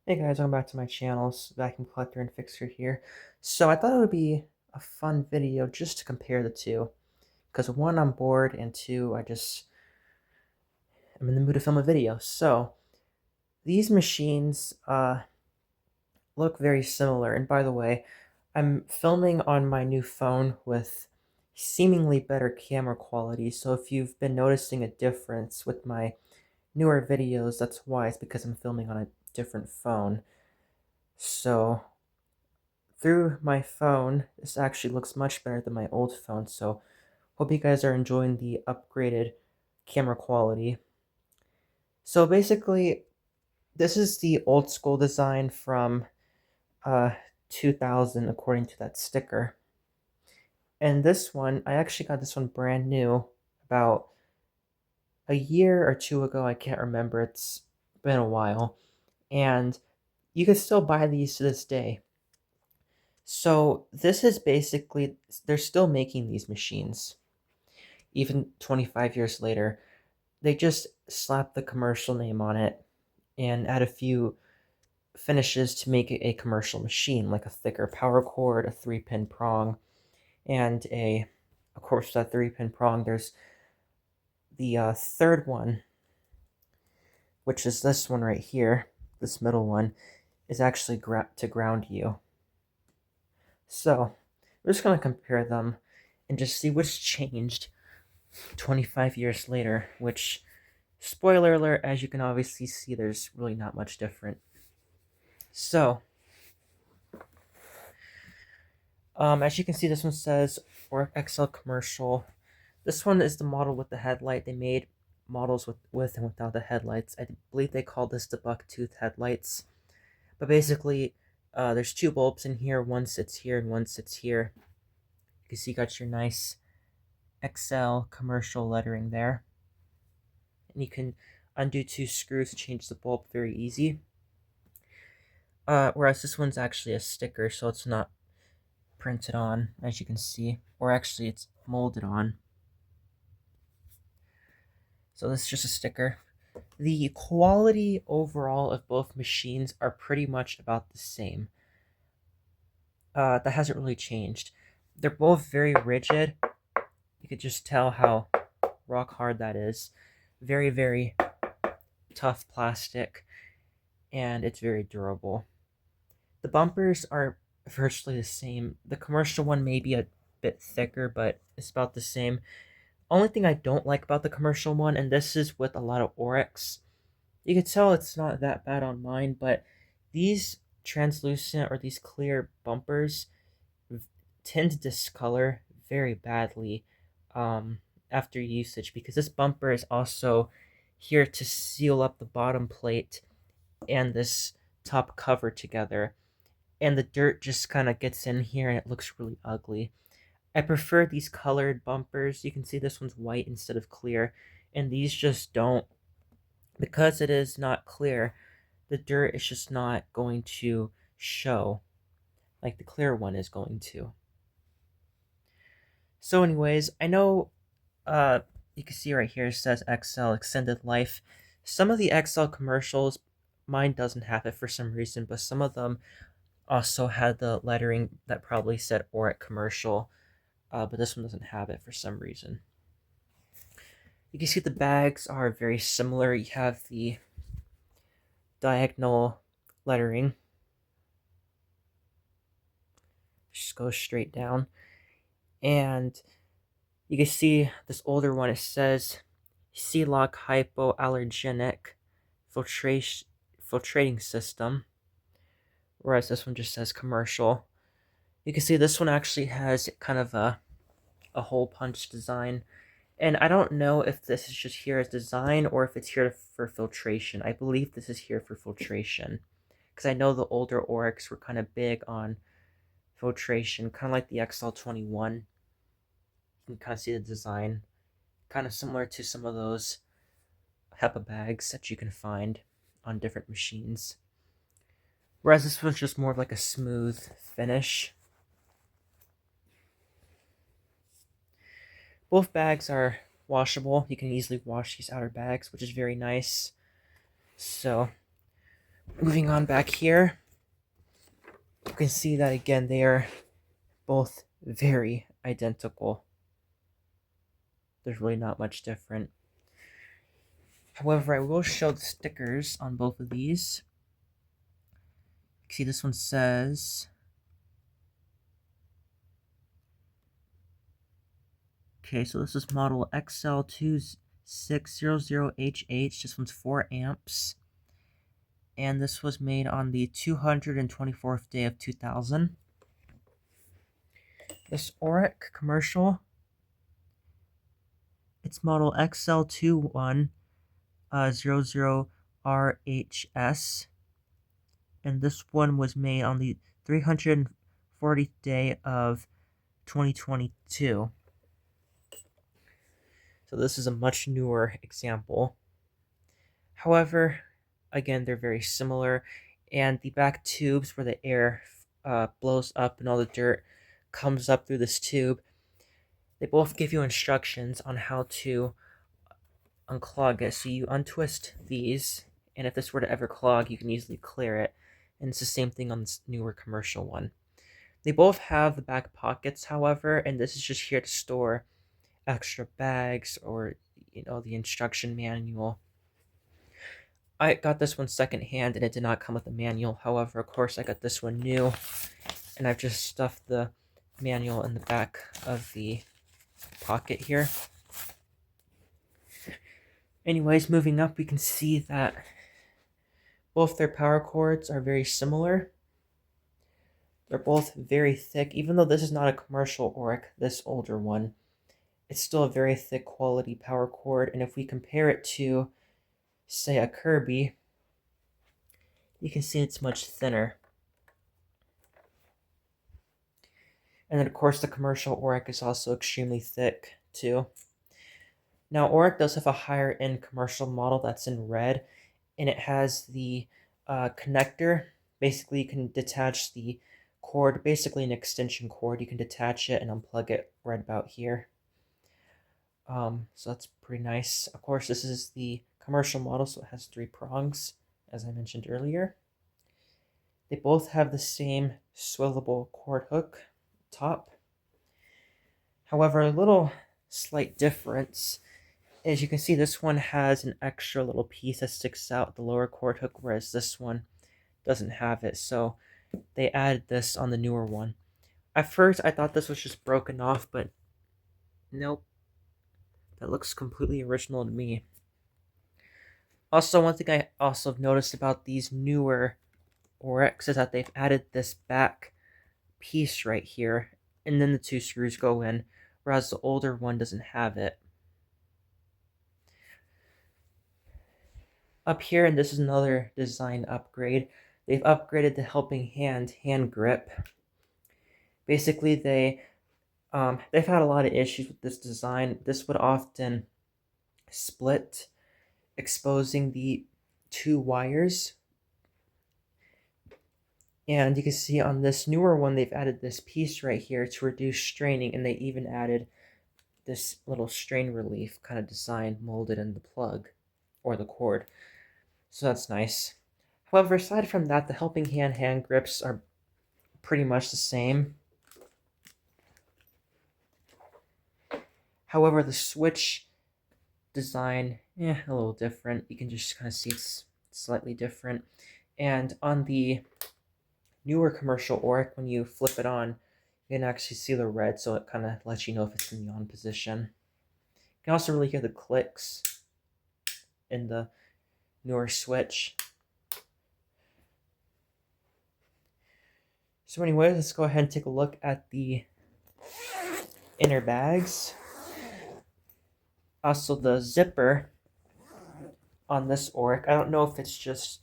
Hey guys, welcome back to my channel. Vacuum collector and fixer here. So I thought it would be a fun video just to compare the two, because one, I'm bored, and two, I'm in the mood to film a video. So these machines look very similar. And by the way, I'm filming on my new phone with seemingly better camera quality. So if you've been noticing a difference with my newer videos, that's why. It's because I'm filming on a different phone. So through my phone, this actually looks much better than my old phone, so hope you guys are enjoying the upgraded camera quality. So basically, this is the old school design from uh 2000 according to that sticker. And this one, I actually got this one brand new about a year or two ago, I can't remember, it's been a while. And you can still buy these to this day. So this is basically, they're still making these machines even 25 years later. They just slap the commercial name on it and add a few finishes to make it a commercial machine, like a thicker power cord, a 3-pin prong, and of course, that 3-pin prong, there's the third one, which is this one right here. This middle one is actually to ground you. So we're just going to compare them and just see what's changed 25 years later, which, spoiler alert, as you can obviously see, there's really not much different. So, as you can see, this one says Oreck XL commercial. This one is the model with the headlight. They made models with and without the headlights. I believe they call this the bucktooth headlights. But basically, there's two bulbs in here. One sits here and one sits here. You can see you got your nice XL commercial lettering there. And you can undo two screws to change the bulb very easy. Whereas this one's actually a sticker, so it's not printed on, as you can see. Or actually, it's molded on. So this is just a sticker. The quality overall of both machines are pretty much about the same. That hasn't really changed. They're both very rigid. You could just tell how rock hard that is. Very, very tough plastic, and it's very durable. The bumpers are virtually the same. The commercial one may be a bit thicker, but it's about the same. Only thing I don't like about the commercial one, and this is with a lot of Orecks, you can tell it's not that bad on mine, but these translucent or these clear bumpers tend to discolor very badly after usage, because this bumper is also here to seal up the bottom plate and this top cover together, and the dirt just kind of gets in here and it looks really ugly. I prefer these colored bumpers. You can see this one's white instead of clear, and these just don't. Because it is not clear, the dirt is just not going to show like the clear one is going to. So anyways, I know uh you can see right here it says XL extended life. Some of the XL commercials, mine doesn't have it for some reason, but some of them also had the lettering that probably said Oreck commercial, but this one doesn't have it for some reason. You can see the bags are very similar. You have the diagonal lettering, just goes straight down, and you can see this older one, it says C-Lock hypoallergenic filtrating system, whereas this one just says commercial. You can see this one actually has kind of a hole punch design, and I don't know if this is just here as design or if it's here for filtration. I believe this is here for filtration, because I know the older Orecks were kind of big on filtration, kind of like the XL21. You can kind of see the design, kind of similar to some of those HEPA bags that you can find on different machines. Whereas this was just more of like a smooth finish. Both bags are washable. You can easily wash these outer bags, which is very nice. So Moving on back here, you can see that again, they are both very identical. There's really not much different. However, I will show the stickers on both of these. You can see this one says, okay, so this is model XL2600HH. This one's 4 amps. And this was made on the 224th day of 2000. This Oreck commercial, it's model XL2100RHS. And this one was made on the 340th day of 2022. So this is a much newer example. However, again, they're very similar, and the back tubes where the air blows up and all the dirt comes up through this tube, they both give you instructions on how to unclog it. So you untwist these, and if this were to ever clog, you can easily clear it. And it's the same thing on this newer commercial one. They both have the back pockets, however, and this is just here to store extra bags or, the instruction manual. I got this one secondhand and it did not come with a manual. However, of course, I got this one new, and I've just stuffed the manual in the back of the pocket here. Anyways, moving up, we can see that both their power cords are very similar. They're both very thick. Even though this is not a commercial Oreck, this older one, it's still a very thick quality power cord. And if we compare it to, say, a Kirby, you can see it's much thinner. And then, of course, the commercial Oreck is also extremely thick, too. Now, Oreck does have a higher-end commercial model that's in red, and it has the connector. Basically, you can detach the cord, basically an extension cord. You can detach it and unplug it right about here. So that's pretty nice. Of course, this is the commercial model, so it has 3 prongs, as I mentioned earlier. They both have the same swivelable cord hook top. However, a little slight difference is you can see this one has an extra little piece that sticks out the lower cord hook, whereas this one doesn't have it. So they added this on the newer one. At first, I thought this was just broken off, but nope. That looks completely original to me. Also, one thing I also have noticed about these newer Orecks is that they've added this back piece right here, and then the 2 screws go in, whereas the older one doesn't have it. Up here, and this is another design upgrade, they've upgraded the helping hand grip. Basically, they've had a lot of issues with this design. This would often split, exposing the 2 wires. And you can see on this newer one, they've added this piece right here to reduce straining, and they even added this little strain relief kind of design molded in the plug or the cord. So that's nice. However, aside from that, the helping hand grips are pretty much the same. However, the switch design, a little different. You can just kind of see it's slightly different. And on the newer commercial Oreck, when you flip it on, you can actually see the red, so it kind of lets you know if it's in the on position. You can also really hear the clicks in the newer switch. So anyways, let's go ahead and take a look at the inner bags. Also, the zipper on this Oreck, I don't know if it's just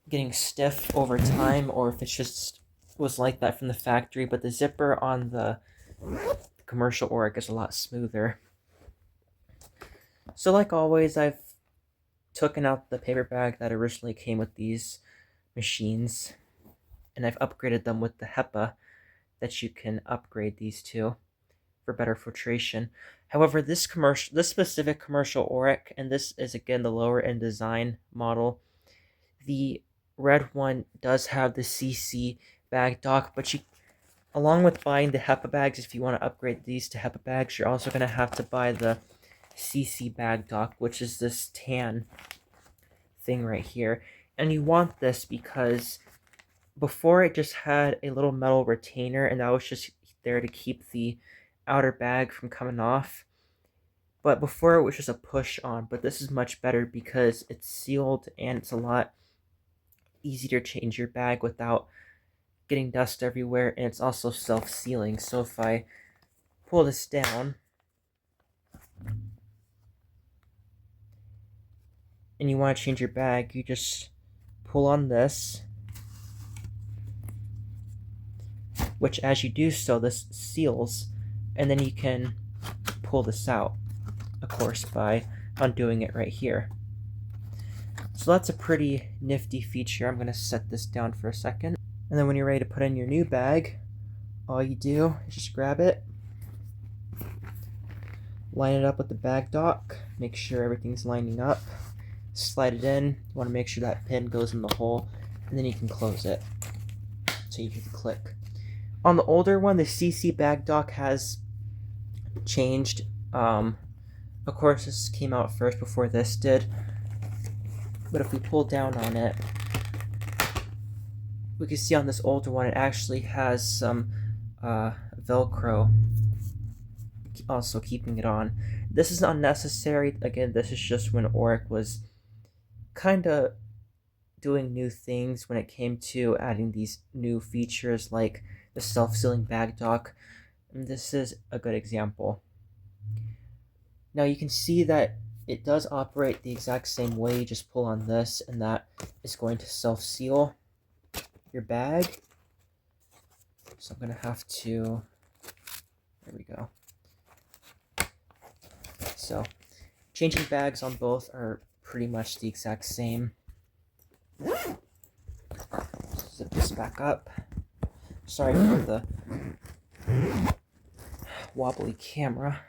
getting stiff over time or if it's just was like that from the factory, but the zipper on the commercial Oreck is a lot smoother. So like always, I've taken out the paper bag that originally came with these machines, and I've upgraded them with the HEPA that you can upgrade these to for better filtration. However, this specific commercial Oreck, and this is again the lower end design model, the red one does have the CC bag dock, but along with buying the HEPA bags, if you want to upgrade these to HEPA bags, you're also going to have to buy the CC bag dock, which is this tan thing right here. And you want this because before it just had a little metal retainer, and that was just there to keep the outer bag from coming off. But before it was just a push on, but this is much better because it's sealed and it's a lot easier to change your bag without getting dust everywhere, and it's also self-sealing. So if I pull this down and you want to change your bag, you just pull on this, which as you do so, this seals, and then you can pull this out, of course, by undoing it right here. So that's a pretty nifty feature. I'm going to set this down for a second. And then when you're ready to put in your new bag, all you do is just grab it, line it up with the bag dock, make sure everything's lining up, slide it in. You want to make sure that pin goes in the hole, and then you can close it. So you can click. On the older one, the CC bag dock has changed. Of course, this came out first before this did. But if we pull down on it, we can see on this older one, it actually has some Velcro also keeping it on. This is unnecessary. Again, this is just when Oreck was kind of doing new things when it came to adding these new features like the self-sealing bag dock. And this is a good example. Now you can see that it does operate the exact same way. You just pull on this and that is going to self-seal your bag. So I'm going to have to, there we go. So changing bags on both are pretty much the exact same. Zip this back up. Sorry for the wobbly camera.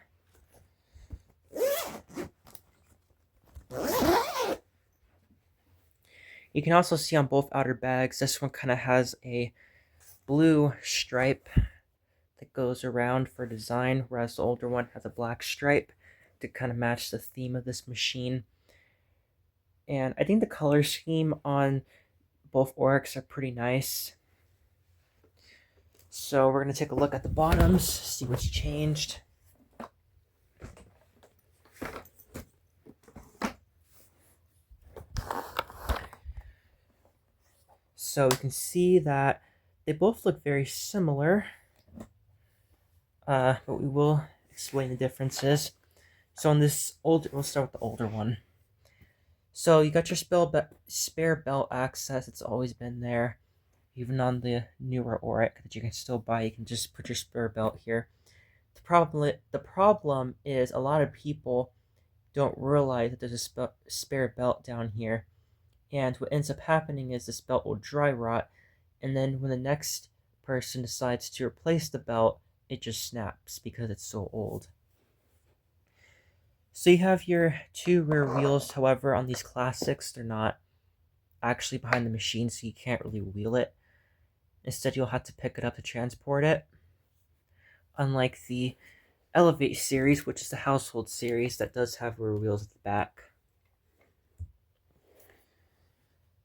You can also see on both outer bags, this one kind of has a blue stripe that goes around for design, whereas the older one has a black stripe to kind of match the theme of this machine. And I think the color scheme on both Orecks are pretty nice. So we're going to take a look at the bottoms, see what's changed. So you can see that they both look very similar, but we will explain the differences. So on this we'll start with the older one. So you got your spare belt access. It's always been there. Even on the newer Oreck that you can still buy, you can just put your spare belt here. The problem is a lot of people don't realize that there's a spare belt down here. And what ends up happening is this belt will dry rot, and then when the next person decides to replace the belt, it just snaps because it's so old. So you have your two rear wheels. However, on these classics, they're not actually behind the machine, so you can't really wheel it. Instead, you'll have to pick it up to transport it. Unlike the Elevate series, which is the household series, that does have rear wheels at the back.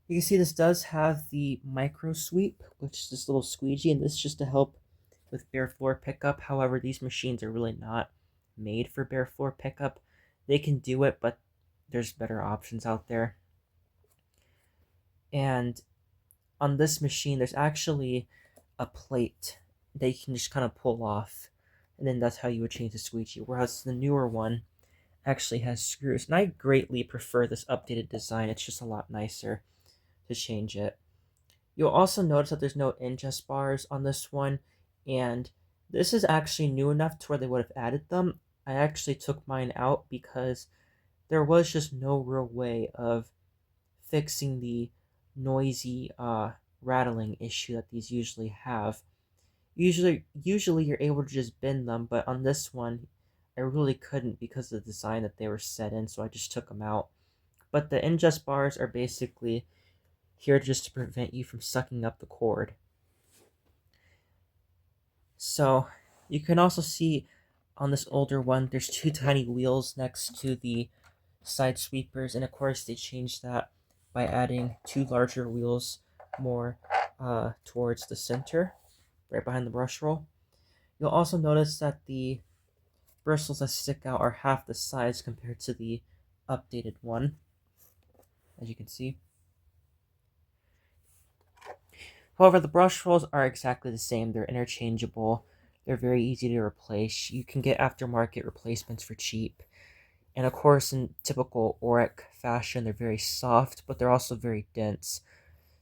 You can see this does have the micro sweep, which is this little squeegee, and this is just to help with bare floor pickup. However, these machines are really not made for bare floor pickup. They can do it, but there's better options out there. And on this machine, there's actually a plate that you can just kind of pull off, and then that's how you would change the squeegee. Whereas the newer one actually has screws, and I greatly prefer this updated design. It's just a lot nicer to change it. You'll also notice that there's no ingest bars on this one, and this is actually new enough to where they would have added them. I actually took mine out because there was just no real way of fixing the noisy rattling issue that these usually have. Usually you're able to just bin them, but on this one, I really couldn't because of the design that they were set in, so I just took them out. But the ingest bars are basically here just to prevent you from sucking up the cord. So you can also see on this older one, there's two tiny wheels next to the side sweepers, and of course they changed that by adding two larger wheels more towards the center, right behind the brush roll. You'll also notice that the bristles that stick out are half the size compared to the updated one, as you can see. However, the brush rolls are exactly the same. They're interchangeable. They're very easy to replace. You can get aftermarket replacements for cheap. And of course, in typical Oreck fashion, they're very soft, but they're also very dense.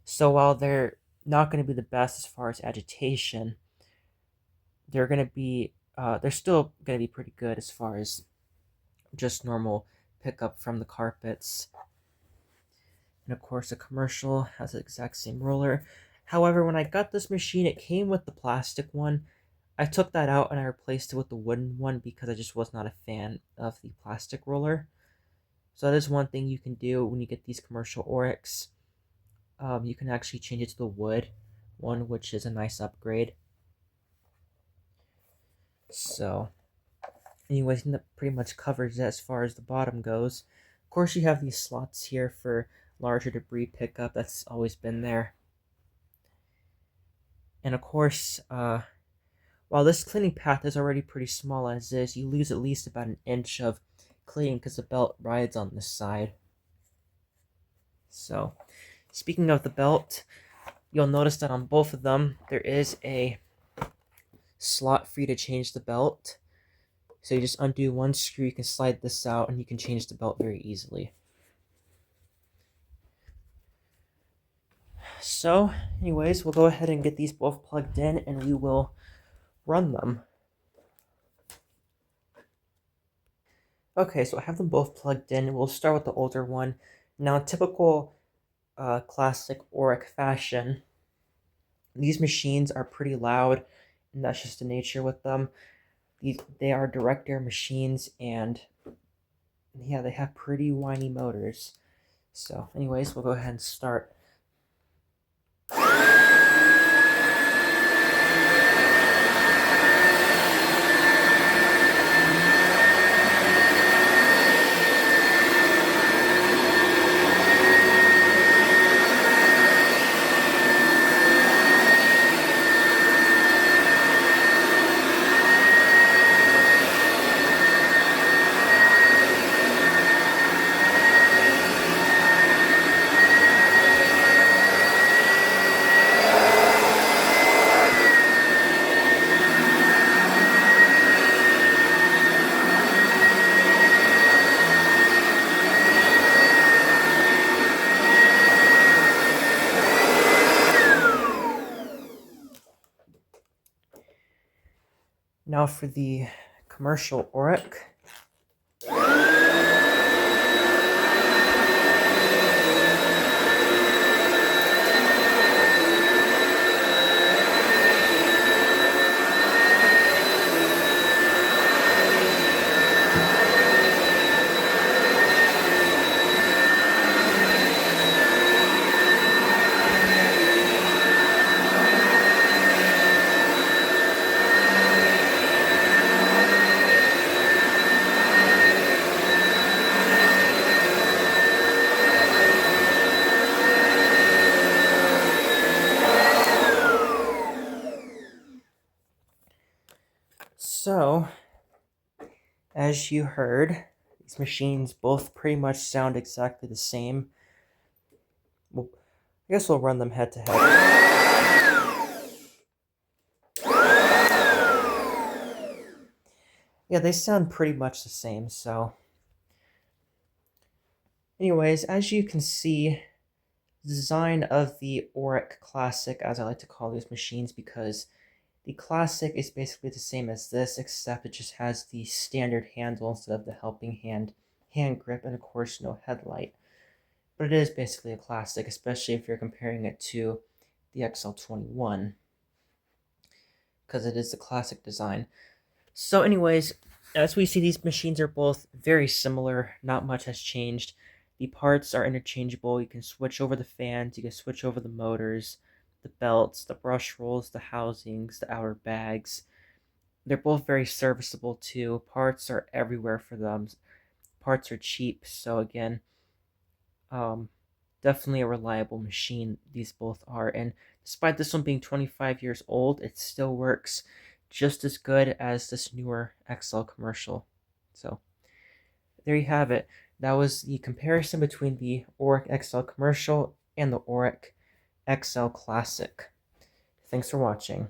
So while they're not going to be the best as far as agitation, they're still going to be pretty good as far as just normal pickup from the carpets. And of course, the commercial has the exact same roller. However, when I got this machine, it came with the plastic one. I took that out and I replaced it with the wooden one because I just was not a fan of the plastic roller. So that is one thing you can do when you get these commercial Orecks. You can actually change it to the wood one, which is a nice upgrade. So, anyways, that pretty much covers it as far as the bottom goes. Of course, you have these slots here for larger debris pickup. That's always been there. And of course, while this cleaning path is already pretty small as is, you lose at least about an inch of cleaning because the belt rides on this side. So, speaking of the belt, you'll notice that on both of them, there is a slot for you to change the belt. So you just undo one screw, you can slide this out, and you can change the belt very easily. So, anyways, we'll go ahead and get these both plugged in, and we will run them. Okay, so I have them both plugged in. We'll start with the older one. Now, typical classic Oreck fashion, these machines are pretty loud, and that's just the nature with them. They are direct air machines, and yeah, they have pretty whiny motors. So, anyways, we'll go ahead and start. Now for the commercial Oreck. So, as you heard, these machines both pretty much sound exactly the same. Well, I guess we'll run them head to head. Yeah, they sound pretty much the same, so. Anyways, as you can see, the design of the Oreck Classic, as I like to call these machines, because the Classic is basically the same as this, except it just has the standard handle instead of the helping hand grip, and of course no headlight. But it is basically a Classic, especially if you're comparing it to the XL21, because it is the Classic design. So anyways, as we see, these machines are both very similar, not much has changed. The parts are interchangeable. You can switch over the fans, you can switch over the motors, the belts, the brush rolls, the housings, the outer bags. They're both very serviceable too. Parts are everywhere for them. Parts are cheap, so again, um, definitely a reliable machine. These both are, and despite this one being 25 years old, it still works just as good as this newer XL commercial. So there you have it. That was the comparison between the Oreck XL commercial and the Oreck XL Classic. Thanks for watching.